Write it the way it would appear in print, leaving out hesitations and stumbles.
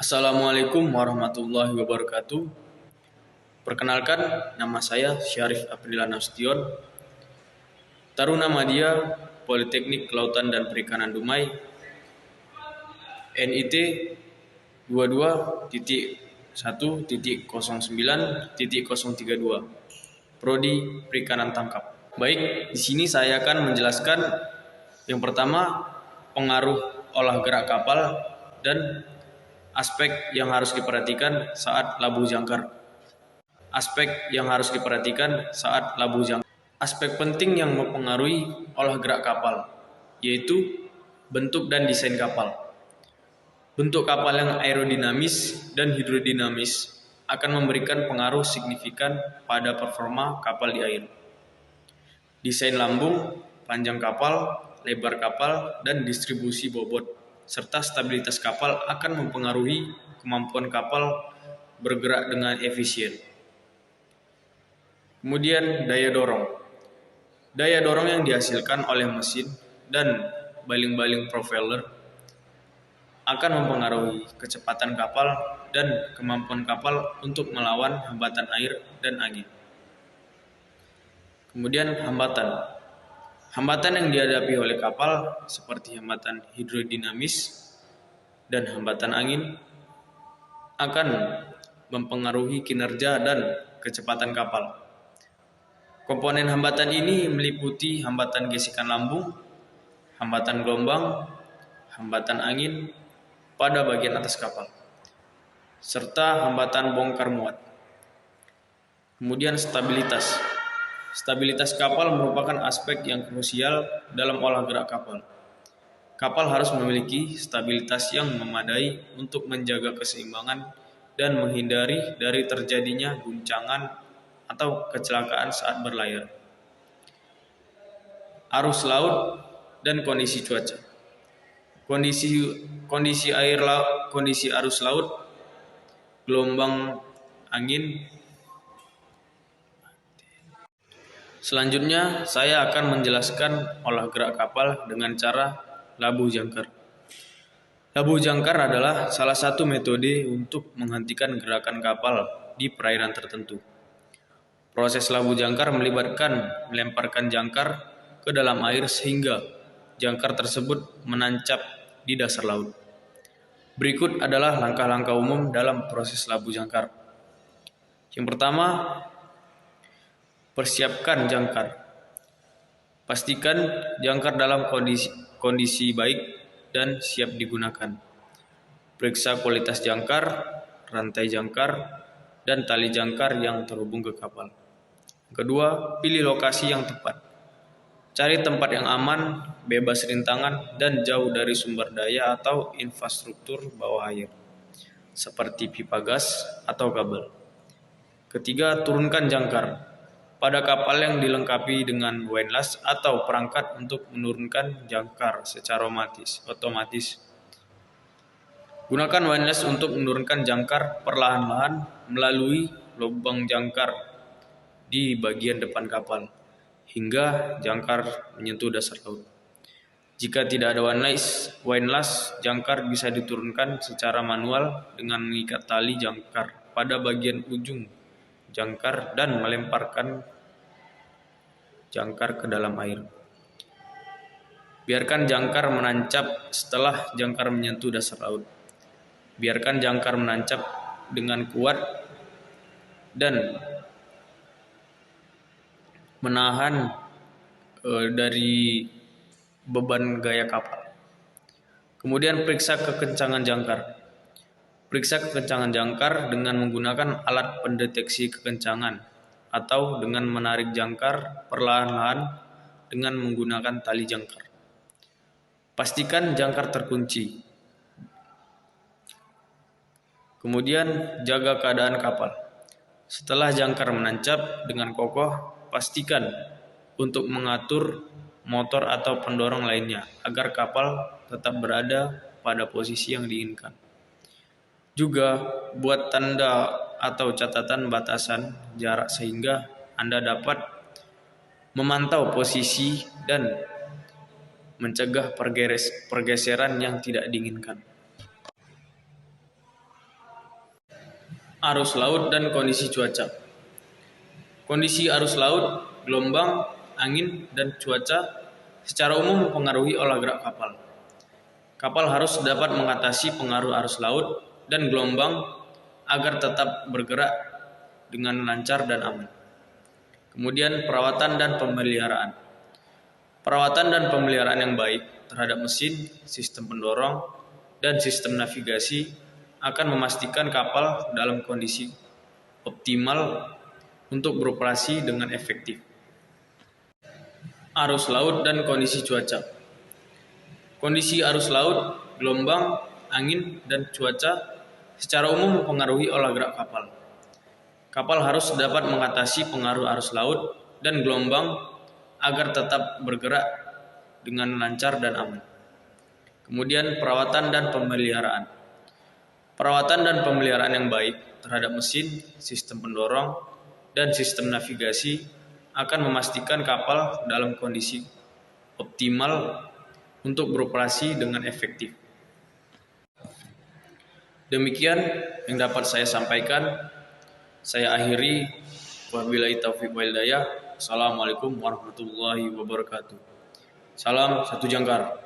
Assalamualaikum warahmatullahi wabarakatuh. Perkenalkan, nama saya Syarif Aprillah Nasution, Taruna Madya Politeknik Kelautan dan Perikanan Dumai, NIT 22.1.09.032, Prodi Perikanan Tangkap. Baik, di sini saya akan menjelaskan yang pertama, pengaruh olah gerak kapal dan aspek yang harus diperhatikan saat labuh jangkar. Aspek penting yang mempengaruhi olah gerak kapal, yaitu bentuk dan desain kapal. Bentuk kapal yang aerodinamis dan hidrodinamis akan memberikan pengaruh signifikan pada performa kapal di air. Desain lambung, panjang kapal, lebar kapal, dan distribusi bobot serta stabilitas kapal akan mempengaruhi kemampuan kapal bergerak dengan efisien. Kemudian daya dorong. Daya dorong yang dihasilkan oleh mesin dan baling-baling propeller akan mempengaruhi kecepatan kapal dan kemampuan kapal untuk melawan hambatan air dan angin. Kemudian hambatan. Hambatan yang dihadapi oleh kapal seperti hambatan hidrodinamis dan hambatan angin akan mempengaruhi kinerja dan kecepatan kapal. Komponen hambatan ini meliputi hambatan gesekan lambung, hambatan gelombang, hambatan angin pada bagian atas kapal, serta hambatan bongkar muat. Kemudian stabilitas. Stabilitas kapal merupakan aspek yang krusial dalam olah gerak kapal. Kapal harus memiliki stabilitas yang memadai untuk menjaga keseimbangan dan menghindari dari terjadinya guncangan atau kecelakaan saat berlayar. Arus laut dan kondisi cuaca. Kondisi arus laut, gelombang angin. Selanjutnya, saya akan menjelaskan olah gerak kapal dengan cara labuh jangkar. Labuh jangkar adalah salah satu metode untuk menghentikan gerakan kapal di perairan tertentu. Proses labuh jangkar melibatkan melemparkan jangkar ke dalam air sehingga jangkar tersebut menancap di dasar laut. Berikut adalah langkah-langkah umum dalam proses labuh jangkar. Yang pertama, persiapkan jangkar. Pastikan jangkar dalam kondisi baik dan siap digunakan. Periksa kualitas jangkar, rantai jangkar, dan tali jangkar yang terhubung ke kapal. Kedua, pilih lokasi yang tepat. Cari tempat yang aman, bebas rintangan, dan jauh dari sumber daya atau infrastruktur bawah air, seperti pipa gas atau kabel. Ketiga, turunkan jangkar. Pada kapal yang dilengkapi dengan windlass atau perangkat untuk menurunkan jangkar secara otomatis. Gunakan windlass untuk menurunkan jangkar perlahan-lahan melalui lubang jangkar di bagian depan kapal hingga jangkar menyentuh dasar laut. Jika tidak ada windlass, jangkar bisa diturunkan secara manual dengan mengikat tali jangkar pada bagian ujung jangkar dan melemparkan jangkar ke dalam air. Biarkan jangkar menancap setelah jangkar menyentuh dasar laut. Biarkan jangkar menancap dengan kuat dan menahan dari beban gaya kapal. Kemudian periksa kekencangan jangkar. Periksa kekencangan jangkar dengan menggunakan alat pendeteksi kekencangan atau dengan menarik jangkar perlahan-lahan dengan menggunakan tali jangkar. Pastikan jangkar terkunci. Kemudian jaga keadaan kapal. Setelah jangkar menancap dengan kokoh, pastikan untuk mengatur motor atau pendorong lainnya agar kapal tetap berada pada posisi yang diinginkan. Juga buat tanda atau catatan batasan jarak sehingga Anda dapat memantau posisi dan mencegah pergeseran yang tidak diinginkan. Arus laut dan kondisi cuaca. Kondisi arus laut, gelombang, angin, dan cuaca secara umum mempengaruhi olah gerak kapal. Kapal harus dapat mengatasi pengaruh arus laut dan gelombang agar tetap bergerak dengan lancar dan aman. Kemudian perawatan dan pemeliharaan. Perawatan dan pemeliharaan yang baik terhadap mesin, sistem pendorong, dan sistem navigasi akan memastikan kapal dalam kondisi optimal untuk beroperasi dengan efektif. Arus laut dan kondisi cuaca. Kondisi arus laut, gelombang, angin, dan cuaca secara umum mempengaruhi olah gerak kapal. Kapal harus dapat mengatasi pengaruh arus laut dan gelombang agar tetap bergerak dengan lancar dan aman. Kemudian perawatan dan pemeliharaan. Perawatan dan pemeliharaan yang baik terhadap mesin, sistem pendorong, dan sistem navigasi akan memastikan kapal dalam kondisi optimal untuk beroperasi dengan efektif. Demikian yang dapat saya sampaikan. Saya akhiri. Wabillahi taufiq wal hidayah. Assalamualaikum warahmatullahi wabarakatuh. Salam satu jangkar.